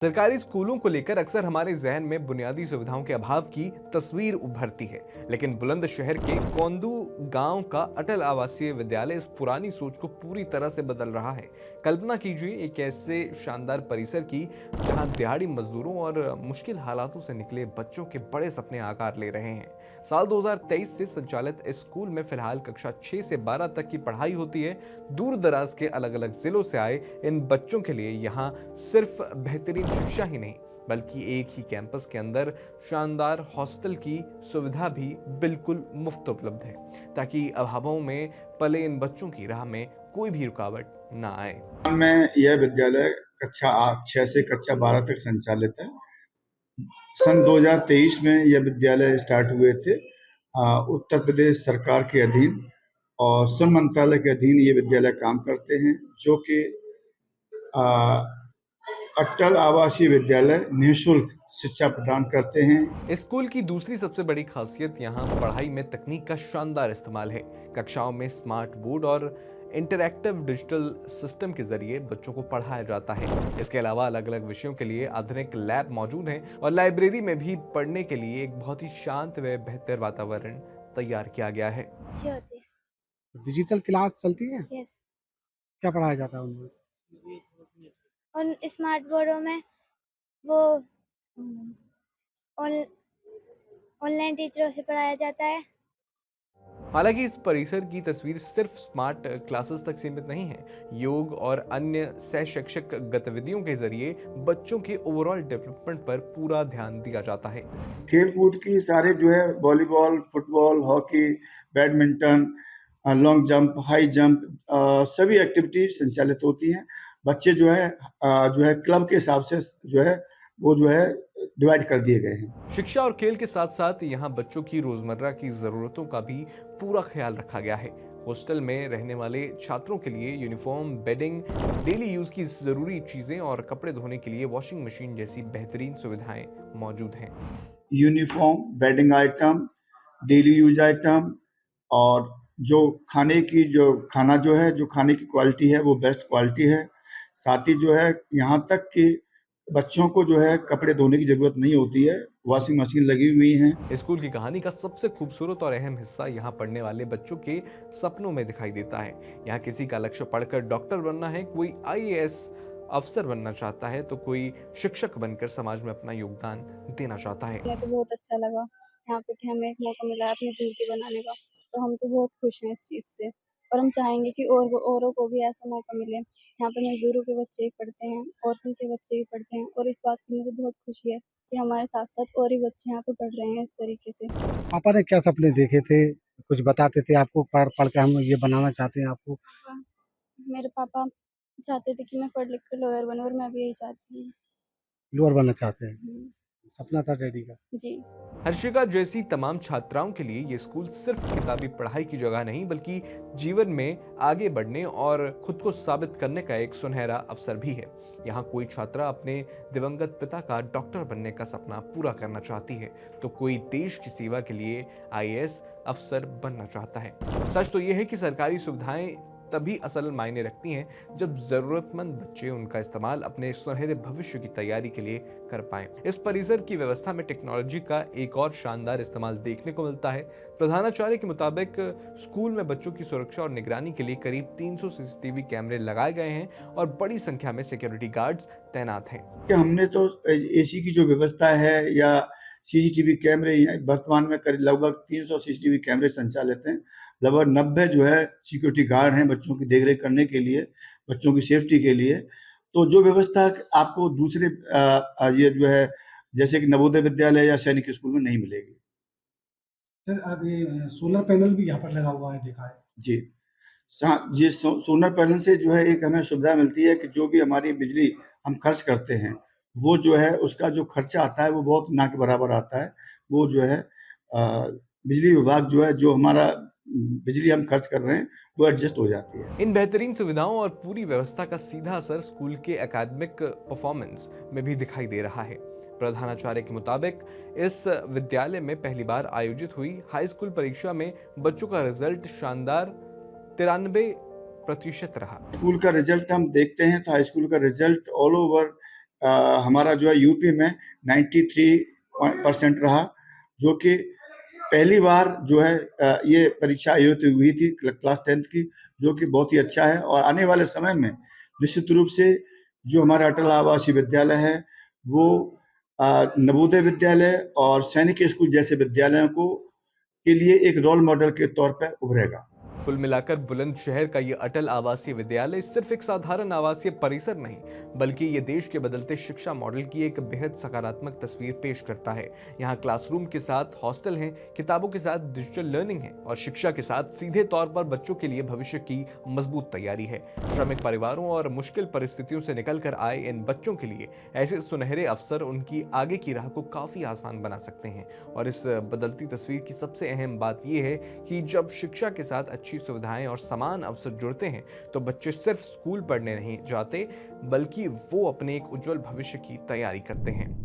सरकारी स्कूलों को लेकर अक्सर हमारे जहन में बुनियादी सुविधाओं के अभाव की तस्वीर उभरती है, लेकिन बुलंदशहर के कोंदू गांव का अटल आवासीय विद्यालय इस पुरानी सोच को पूरी तरह से बदल रहा है। कल्पना कीजिए एक ऐसे शानदार परिसर की जहां दिहाड़ी मजदूरों और मुश्किल हालातों से निकले बच्चों के बड़े सपने आकार ले रहे हैं। साल 2023 से संचालित इस स्कूल में फिलहाल कक्षा 6 से 12 तक की पढ़ाई होती है। दूर दराज के अलग अलग जिलों से आए इन बच्चों के लिए यहाँ सिर्फ बेहतरीन शिक्षा ही नहीं, बल्कि एक ही कैंपस के अंदर शानदार हॉस्टल की सुविधा भी बिल्कुल मुफ्त उपलब्ध है, ताकि अभावों में पले इन बच्चों की राह में कोई भी रुकावट ना आए। में यह विद्यालय कक्षा 6 से कक्षा 12 तक संचालित है। सन 2023 में यह विद्यालय स्टार्ट हुए थे। उत्तर प्रदेश सरकार के अधीन और श्रम मंत्रालय के अधीन ये विद्यालय काम करते हैं, जो कि अटल आवासीय विद्यालय निःशुल्क शिक्षा प्रदान करते हैं। इस स्कूल की दूसरी सबसे बड़ी खासियत यहाँ पढ़ाई में तकनीक का शानदार इस्तेमाल है। कक्षाओं में स्मार्ट बोर्ड और इंटरैक्टिव डिजिटल सिस्टम के जरिए बच्चों को पढ़ाया जाता है। इसके अलावा अलग अलग विषयों के लिए आधुनिक लैब मौजूद हैं और लाइब्रेरी में भी पढ़ने के लिए एक बहुत ही शांत व बेहतर वातावरण तैयार किया गया है। अच्छी होती है। डिजिटल क्लास चलती है? यस। क्या पढ़ाया जाता है उनमें? उन स्मार्ट बोर्डों में वो ऑन ऑनलाइन टीचरों से पढ़ाया जाता है। हालांकि इस परिसर की तस्वीर सिर्फ स्मार्ट क्लासेस तक सीमित नहीं है। योग और अन्य सह शैक्षिक गतिविधियों के जरिए बच्चों के ओवरऑल डेवलपमेंट पर पूरा ध्यान दिया जाता है। खेल कूद की सारे जो है volleyball, football, hockey, badminton, long jump, high jump, सभी एक्टिविटी संचालित होती हैं। बच्चे जो है क्लब के हिसाब से जो है वो जो है डिवाइड कर दिए गए हैं। शिक्षा और खेल के साथ साथ यहाँ बच्चों की रोजमर्रा की जरूरतों का भी पूरा ख्याल रखा गया है। हॉस्टल में रहने वाले छात्रों के लिए यूनिफॉर्म, बेडिंग, डेली यूज की जरूरी चीजें और कपड़े धोने के लिए वॉशिंग मशीन जैसी बेहतरीन सुविधाएं मौजूद हैं। Uniform, bedding item, daily use item और जो खाना जो खाने की क्वालिटी है वो बेस्ट क्वालिटी है। साथ ही जो है यहाँ तक कि बच्चों को जो है कपड़े धोने की जरूरत नहीं होती है, वॉशिंग मशीन लगी हुई है। स्कूल की कहानी का सबसे खूबसूरत और अहम हिस्सा यहाँ पढ़ने वाले बच्चों के सपनों में दिखाई देता है। यहाँ किसी का लक्ष्य पढ़कर डॉक्टर बनना है, कोई आईएएस अफसर बनना चाहता है, तो कोई शिक्षक बनकर समाज में अपना योगदान देना चाहता है। हमें तो बहुत अच्छा लगा यहाँ पे कि हमें एक मौका मिला है अपनी ज़िंदगी बनाने का, तो हम तो बहुत खुश हैं इस चीज़ से और हम चाहेंगे कि औरों को भी ऐसा मौका मिले। यहाँ पे मज़दूरों के बच्चे भी पढ़ते हैं, औरतों के बच्चे भी पढ़ते हैं और इस बात की मुझे बहुत खुशी है कि हमारे साथ-साथ और भी बच्चे यहाँ पे पढ़ रहे हैं इस तरीके से। पापा ने क्या सपने देखे थे? कुछ बताते थे आपको पढ़ पढ़ के हम ये बनाना चाहते हैं आपको? पापा मेरे पापा चाहते थे कि मैं पढ़ लिख कर लॉयर बनूँ और मैं भी यही चाहती हूँ। लॉयर बनना चाहते हैं? हुँ, सपना था डैडी का। जी। हर्षिका जैसी तमाम छात्राओं के लिए ये स्कूल सिर्फ किताबी पढ़ाई की जगह नहीं, बल्कि जीवन में आगे बढ़ने और खुद को साबित करने का एक सुनहरा अवसर भी है। यहाँ कोई छात्रा अपने दिवंगत पिता का डॉक्टर बनने का सपना पूरा करना चाहती है, तो कोई देश की सेवा के लिए आईएएस अफसर बनना चाहता है। सच तो यह है कि सरकारी सुविधाएं तभी असल मायने रखती हैं जब जरूरतमंद बच्चे उनका इस्तेमाल अपने सुनहरे भविष्य की तैयारी के लिए कर पाएं। इस परिसर की व्यवस्था में टेक्नोलॉजी का एक और शानदार इस्तेमाल देखने को मिलता है। प्रधानाचार्य के मुताबिक स्कूल में बच्चों की सुरक्षा और निगरानी के लिए करीब 300 सीसीटीवी कैमरे लगाए गए हैं और बड़ी संख्या में सिक्योरिटी गार्ड्स तैनात हैं। कि हमने तो एसी की जो व्यवस्था है या सीसीटीवी कैमरे वर्तमान में करीब लगभग 300 सीसीटीवी कैमरे संचालित हैं। लगभग 90 जो है सिक्योरिटी गार्ड हैं बच्चों की देखरेख करने के लिए, बच्चों की सेफ्टी के लिए। तो जो व्यवस्था आपको दूसरे ये जो है जैसे कि नवोदय विद्यालय या सैनिक स्कूल में नहीं मिलेगी। सर अब ये सोलर पैनल भी यहाँ पर लगा हुआ है, देखा है। जी। जी, सोलर पैनल से जो है एक हमें सुविधा मिलती है कि जो भी हमारी बिजली हम खर्च करते हैं, वो जो है उसका जो खर्चा आता है वो बहुत ना के बराबर आता है। वो जो है बिजली विभाग जो है जो हमारा बिजली हम खर्च कर रहे हैं वो एडजस्ट हो जाती है। इन बेहतरीन सुविधाओं और पूरी व्यवस्था का सीधा असर स्कूल के एकेडमिक परफॉर्मेंस में भी दिखाई दे रहा है। प्रधानाचार्य के मुताबिक इस विद्यालय में पहली बार आयोजित हुई हाई स्कूल परीक्षा में बच्चों का रिजल्ट शानदार 93% रहा। स्कूल का रिजल्ट हम देखते हैं तो हाई स्कूल का रिजल्ट ऑल ओवर हमारा जो है यूपी में 93% रहा, जो कि पहली बार जो है ये परीक्षा आयोजित हुई थी क्लास 10th की, जो कि बहुत ही अच्छा है। और आने वाले समय में निश्चित रूप से जो हमारा अटल आवासीय विद्यालय है वो नवोदय विद्यालय और सैनिक स्कूल जैसे विद्यालयों को के लिए एक रोल मॉडल के तौर पर उभरेगा। कुल मिलाकर बुलंदशहर का ये अटल आवासीय विद्यालय सिर्फ एक साधारण आवासीय परिसर नहीं, बल्कि ये देश के बदलते शिक्षा मॉडल की एक बेहद सकारात्मक तस्वीर पेश करता है। यहाँ क्लासरूम के साथ हॉस्टल हैं, किताबों के साथ डिजिटल लर्निंग है और शिक्षा के साथ सीधे तौर पर बच्चों के लिए भविष्य की मजबूत तैयारी है। श्रमिक परिवारों और मुश्किल परिस्थितियों से निकलकर आए इन बच्चों के लिए ऐसे सुनहरे अवसर उनकी आगे की राह को काफी आसान बना सकते हैं। और इस बदलती तस्वीर की सबसे अहम बात यह है कि जब शिक्षा के साथ अच्छी सुविधाएं और समान अवसर जुड़ते हैं तो बच्चे सिर्फ स्कूल पढ़ने नहीं जाते, बल्कि वो अपने एक उज्जवल भविष्य की तैयारी करते हैं।